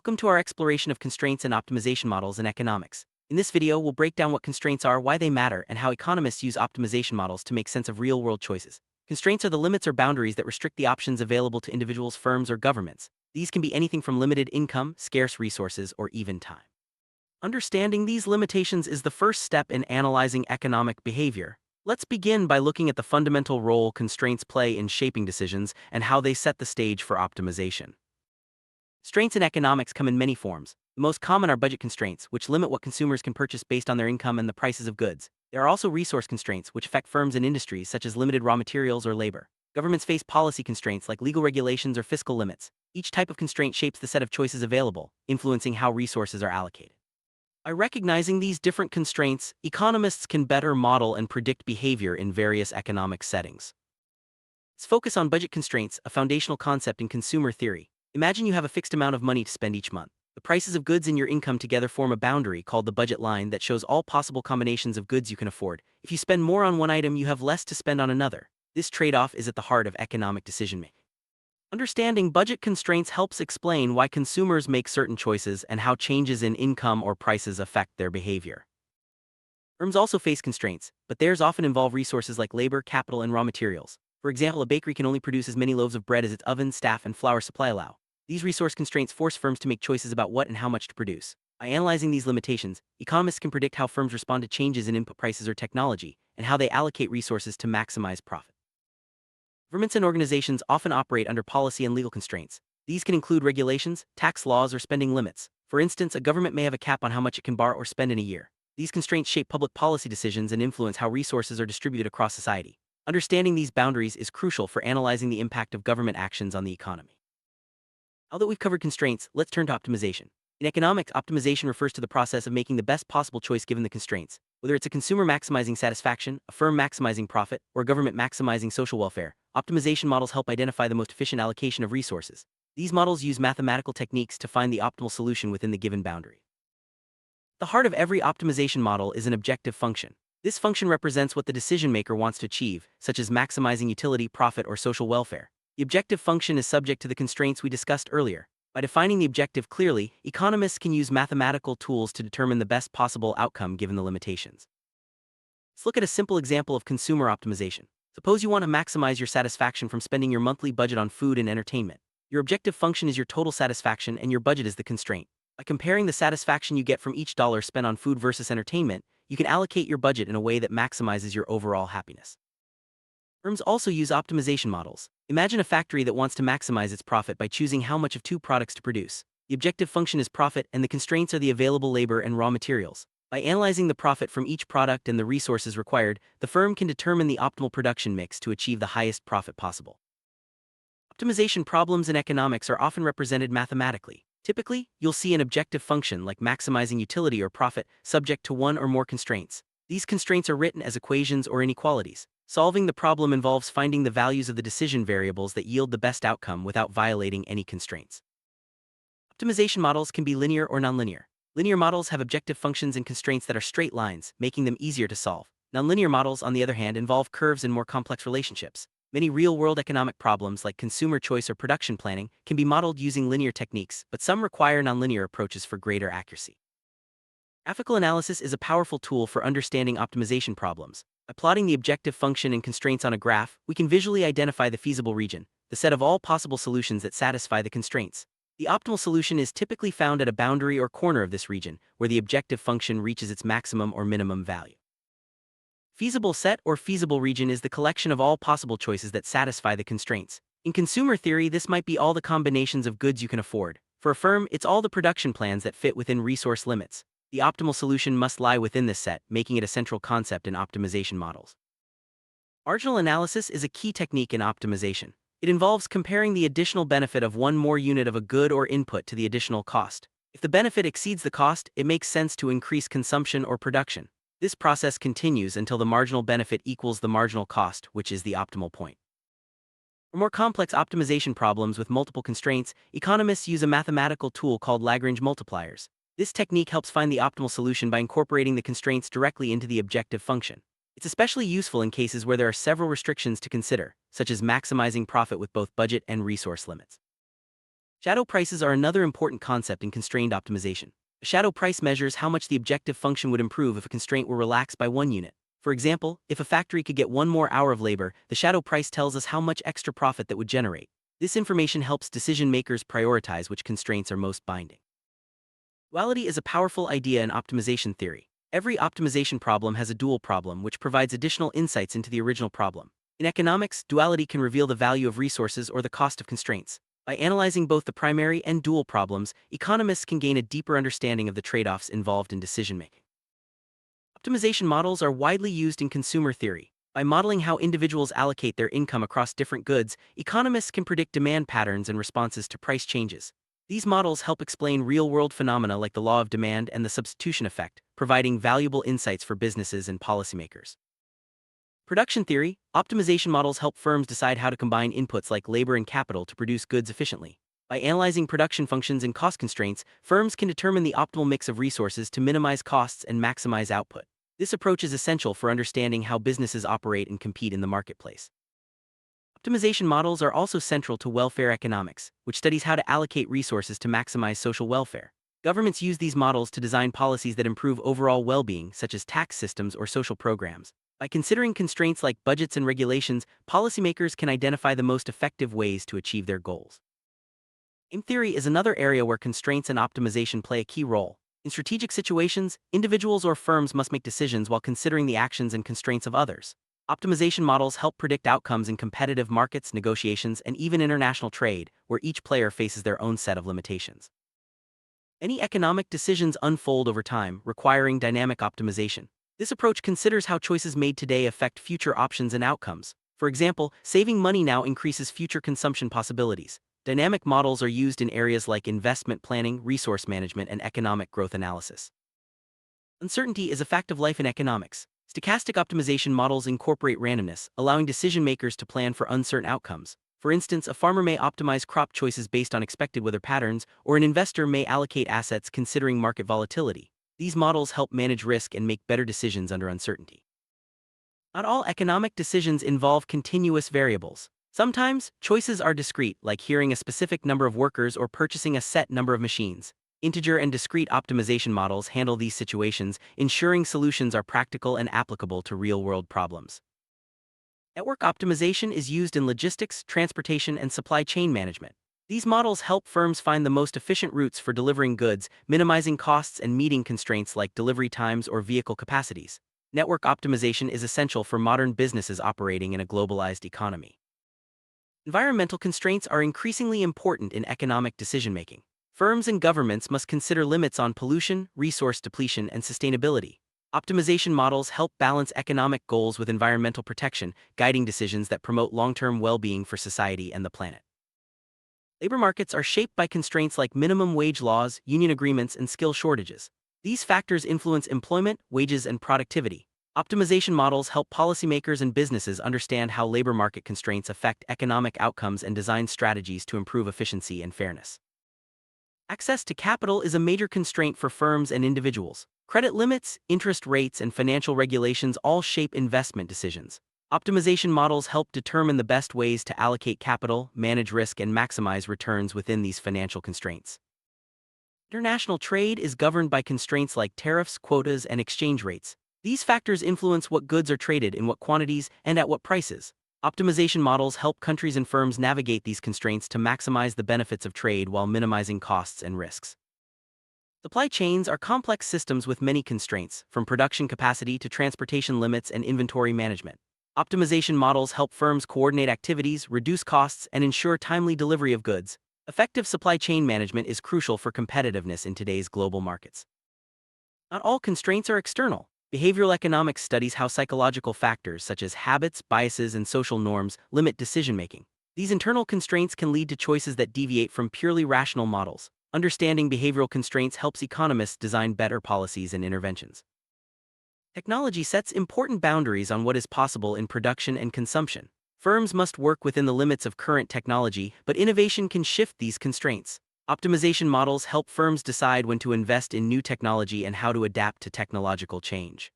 Welcome to our exploration of constraints and optimization models in economics. In this video, we'll break down what constraints are, why they matter, and how economists use optimization models to make sense of real-world choices. Constraints are the limits or boundaries that restrict the options available to individuals, firms, or governments. These can be anything from limited income, scarce resources, or even time. Understanding these limitations is the first step in analyzing economic behavior. Let's begin by looking at the fundamental role constraints play in shaping decisions and how they set the stage for optimization. Constraints in economics come in many forms. The most common are budget constraints, which limit what consumers can purchase based on their income and the prices of goods. There are also resource constraints, which affect firms and industries, such as limited raw materials or labor. Governments face policy constraints like legal regulations or fiscal limits. Each type of constraint shapes the set of choices available, influencing how resources are allocated. By recognizing these different constraints, economists can better model and predict behavior in various economic settings. Let's focus on budget constraints, a foundational concept in consumer theory. Imagine you have a fixed amount of money to spend each month. The prices of goods and your income together form a boundary called the budget line that shows all possible combinations of goods you can afford. If you spend more on one item, you have less to spend on another. This trade-off is at the heart of economic decision-making. Understanding budget constraints helps explain why consumers make certain choices and how changes in income or prices affect their behavior. Firms also face constraints, but theirs often involve resources like labor, capital, and raw materials. For example, a bakery can only produce as many loaves of bread as its oven, staff, and flour supply allow. These resource constraints force firms to make choices about what and how much to produce. By analyzing these limitations, economists can predict how firms respond to changes in input prices or technology, and how they allocate resources to maximize profit. Governments and organizations often operate under policy and legal constraints. These can include regulations, tax laws, or spending limits. For instance, a government may have a cap on how much it can borrow or spend in a year. These constraints shape public policy decisions and influence how resources are distributed across society. Understanding these boundaries is crucial for analyzing the impact of government actions on the economy. Now that we've covered constraints, let's turn to optimization. In economics, optimization refers to the process of making the best possible choice given the constraints. Whether it's a consumer maximizing satisfaction, a firm maximizing profit, or a government maximizing social welfare, optimization models help identify the most efficient allocation of resources. These models use mathematical techniques to find the optimal solution within the given boundary. The heart of every optimization model is an objective function. This function represents what the decision maker wants to achieve, such as maximizing utility, profit, or social welfare. The objective function is subject to the constraints we discussed earlier. By defining the objective clearly, economists can use mathematical tools to determine the best possible outcome given the limitations. Let's look at a simple example of consumer optimization. Suppose you want to maximize your satisfaction from spending your monthly budget on food and entertainment. Your objective function is your total satisfaction and your budget is the constraint. By comparing the satisfaction you get from each dollar spent on food versus entertainment, you can allocate your budget in a way that maximizes your overall happiness. Firms also use optimization models. Imagine a factory that wants to maximize its profit by choosing how much of two products to produce. The objective function is profit, and the constraints are the available labor and raw materials. By analyzing the profit from each product and the resources required, the firm can determine the optimal production mix to achieve the highest profit possible. Optimization problems in economics are often represented mathematically. Typically, you'll see an objective function like maximizing utility or profit subject to one or more constraints. These constraints are written as equations or inequalities. Solving the problem involves finding the values of the decision variables that yield the best outcome without violating any constraints. Optimization models can be linear or nonlinear. Linear models have objective functions and constraints that are straight lines, making them easier to solve. Nonlinear models, on the other hand, involve curves and more complex relationships. Many real-world economic problems like consumer choice or production planning can be modeled using linear techniques, but some require nonlinear approaches for greater accuracy. Graphical analysis is a powerful tool for understanding optimization problems. By plotting the objective function and constraints on a graph, we can visually identify the feasible region, the set of all possible solutions that satisfy the constraints. The optimal solution is typically found at a boundary or corner of this region, where the objective function reaches its maximum or minimum value. Feasible set or feasible region is the collection of all possible choices that satisfy the constraints. In consumer theory, this might be all the combinations of goods you can afford. For a firm, it's all the production plans that fit within resource limits. The optimal solution must lie within this set, making it a central concept in optimization models. Marginal analysis is a key technique in optimization. It involves comparing the additional benefit of one more unit of a good or input to the additional cost. If the benefit exceeds the cost, it makes sense to increase consumption or production. This process continues until the marginal benefit equals the marginal cost, which is the optimal point. For more complex optimization problems with multiple constraints, economists use a mathematical tool called Lagrange multipliers. This technique helps find the optimal solution by incorporating the constraints directly into the objective function. It's especially useful in cases where there are several restrictions to consider, such as maximizing profit with both budget and resource limits. Shadow prices are another important concept in constrained optimization. A shadow price measures how much the objective function would improve if a constraint were relaxed by 1 unit. For example, if a factory could get 1 more hour of labor, the shadow price tells us how much extra profit that would generate. This information helps decision makers prioritize which constraints are most binding. Duality is a powerful idea in optimization theory. Every optimization problem has a dual problem, which provides additional insights into the original problem. In economics, duality can reveal the value of resources or the cost of constraints. By analyzing both the primary and dual problems, economists can gain a deeper understanding of the trade-offs involved in decision-making. Optimization models are widely used in consumer theory. By modeling how individuals allocate their income across different goods, economists can predict demand patterns and responses to price changes. These models help explain real-world phenomena like the law of demand and the substitution effect, providing valuable insights for businesses and policymakers. Production theory, optimization models help firms decide how to combine inputs like labor and capital to produce goods efficiently. By analyzing production functions and cost constraints, firms can determine the optimal mix of resources to minimize costs and maximize output. This approach is essential for understanding how businesses operate and compete in the marketplace. Optimization models are also central to welfare economics, which studies how to allocate resources to maximize social welfare. Governments use these models to design policies that improve overall well-being, such as tax systems or social programs. By considering constraints like budgets and regulations, policymakers can identify the most effective ways to achieve their goals. Game theory is another area where constraints and optimization play a key role. In strategic situations, individuals or firms must make decisions while considering the actions and constraints of others. Optimization models help predict outcomes in competitive markets, negotiations, and even international trade, where each player faces their own set of limitations. Many economic decisions unfold over time, requiring dynamic optimization. This approach considers how choices made today affect future options and outcomes. For example, saving money now increases future consumption possibilities. Dynamic models are used in areas like investment planning, resource management, and economic growth analysis. Uncertainty is a fact of life in economics. Stochastic optimization models incorporate randomness, allowing decision makers to plan for uncertain outcomes. For instance, a farmer may optimize crop choices based on expected weather patterns, or an investor may allocate assets considering market volatility. These models help manage risk and make better decisions under uncertainty. Not all economic decisions involve continuous variables. Sometimes, choices are discrete, like hiring a specific number of workers or purchasing a set number of machines. Integer and discrete optimization models handle these situations, ensuring solutions are practical and applicable to real-world problems. Network optimization is used in logistics, transportation, and supply chain management. These models help firms find the most efficient routes for delivering goods, minimizing costs and meeting constraints like delivery times or vehicle capacities. Network optimization is essential for modern businesses operating in a globalized economy. Environmental constraints are increasingly important in economic decision-making. Firms and governments must consider limits on pollution, resource depletion, and sustainability. Optimization models help balance economic goals with environmental protection, guiding decisions that promote long-term well-being for society and the planet. Labor markets are shaped by constraints like minimum wage laws, union agreements, and skill shortages. These factors influence employment, wages, and productivity. Optimization models help policymakers and businesses understand how labor market constraints affect economic outcomes and design strategies to improve efficiency and fairness. Access to capital is a major constraint for firms and individuals. Credit limits, interest rates, and financial regulations all shape investment decisions. Optimization models help determine the best ways to allocate capital, manage risk, and maximize returns within these financial constraints. International trade is governed by constraints like tariffs, quotas, and exchange rates. These factors influence what goods are traded in what quantities and at what prices. Optimization models help countries and firms navigate these constraints to maximize the benefits of trade while minimizing costs and risks. Supply chains are complex systems with many constraints, from production capacity to transportation limits and inventory management. Optimization models help firms coordinate activities, reduce costs, and ensure timely delivery of goods. Effective supply chain management is crucial for competitiveness in today's global markets. Not all constraints are external. Behavioral economics studies how psychological factors such as habits, biases, and social norms limit decision-making. These internal constraints can lead to choices that deviate from purely rational models. Understanding behavioral constraints helps economists design better policies and interventions. Technology sets important boundaries on what is possible in production and consumption. Firms must work within the limits of current technology, but innovation can shift these constraints. Optimization models help firms decide when to invest in new technology and how to adapt to technological change.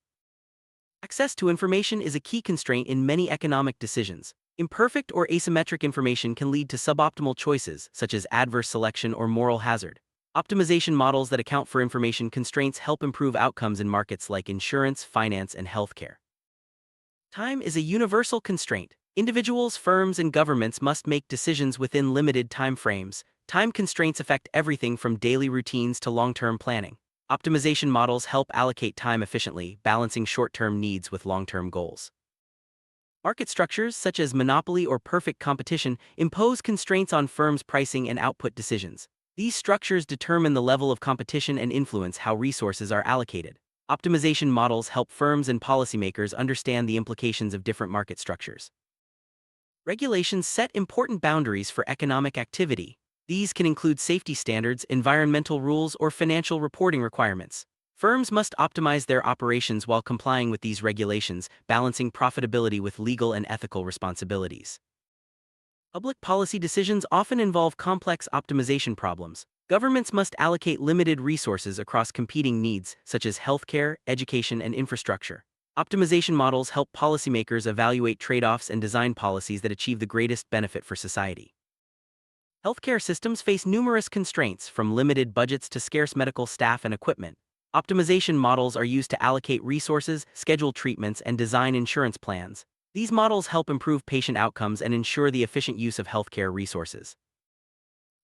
Access to information is a key constraint in many economic decisions. Imperfect or asymmetric information can lead to suboptimal choices, such as adverse selection or moral hazard. Optimization models that account for information constraints help improve outcomes in markets like insurance, finance, and healthcare. Time is a universal constraint. Individuals, firms, and governments must make decisions within limited time frames. Time constraints affect everything from daily routines to long-term planning. Optimization models help allocate time efficiently, balancing short-term needs with long-term goals. Market structures, such as monopoly or perfect competition, impose constraints on firms' pricing and output decisions. These structures determine the level of competition and influence how resources are allocated. Optimization models help firms and policymakers understand the implications of different market structures. Regulations set important boundaries for economic activity. These can include safety standards, environmental rules, or financial reporting requirements. Firms must optimize their operations while complying with these regulations, balancing profitability with legal and ethical responsibilities. Public policy decisions often involve complex optimization problems. Governments must allocate limited resources across competing needs, such as healthcare, education, and infrastructure. Optimization models help policymakers evaluate trade-offs and design policies that achieve the greatest benefit for society. Healthcare systems face numerous constraints, from limited budgets to scarce medical staff and equipment. Optimization models are used to allocate resources, schedule treatments, and design insurance plans. These models help improve patient outcomes and ensure the efficient use of healthcare resources.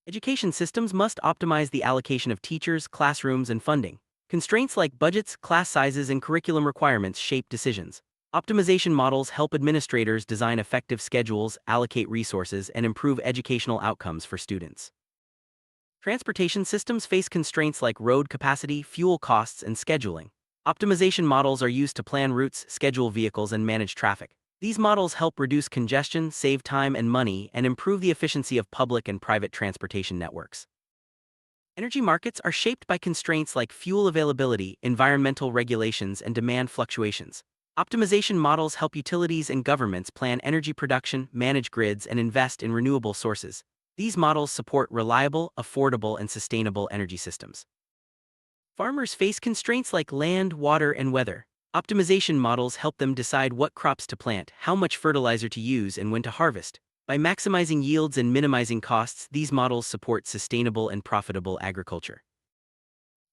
Education systems must optimize the allocation of teachers, classrooms, and funding. Constraints like budgets, class sizes, and curriculum requirements shape decisions. Optimization models help administrators design effective schedules, allocate resources, and improve educational outcomes for students. Transportation systems face constraints like road capacity, fuel costs, and scheduling. Optimization models are used to plan routes, schedule vehicles, and manage traffic. These models help reduce congestion, save time and money, and improve the efficiency of public and private transportation networks. Energy markets are shaped by constraints like fuel availability, environmental regulations, and demand fluctuations. Optimization models help utilities and governments plan energy production, manage grids, and invest in renewable sources. These models support reliable, affordable, and sustainable energy systems. Farmers face constraints like land, water, and weather. Optimization models help them decide what crops to plant, how much fertilizer to use, and when to harvest. By maximizing yields and minimizing costs, these models support sustainable and profitable agriculture.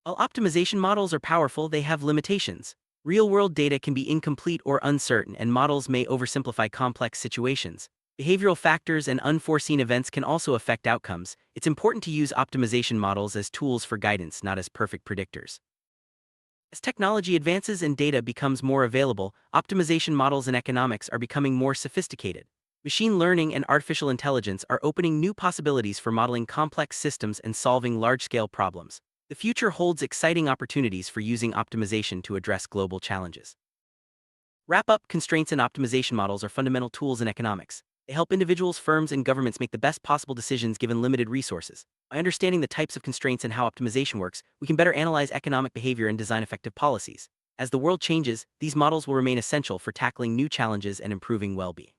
While optimization models are powerful, they have limitations. Real-world data can be incomplete or uncertain, and models may oversimplify complex situations. Behavioral factors and unforeseen events can also affect outcomes. It's important to use optimization models as tools for guidance, not as perfect predictors. As technology advances and data becomes more available, optimization models in economics are becoming more sophisticated. Machine learning and artificial intelligence are opening new possibilities for modeling complex systems and solving large-scale problems. The future holds exciting opportunities for using optimization to address global challenges. Wrap up: constraints and optimization models are fundamental tools in economics. They help individuals, firms, and governments make the best possible decisions given limited resources. By understanding the types of constraints and how optimization works, we can better analyze economic behavior and design effective policies. As the world changes, these models will remain essential for tackling new challenges and improving well-being.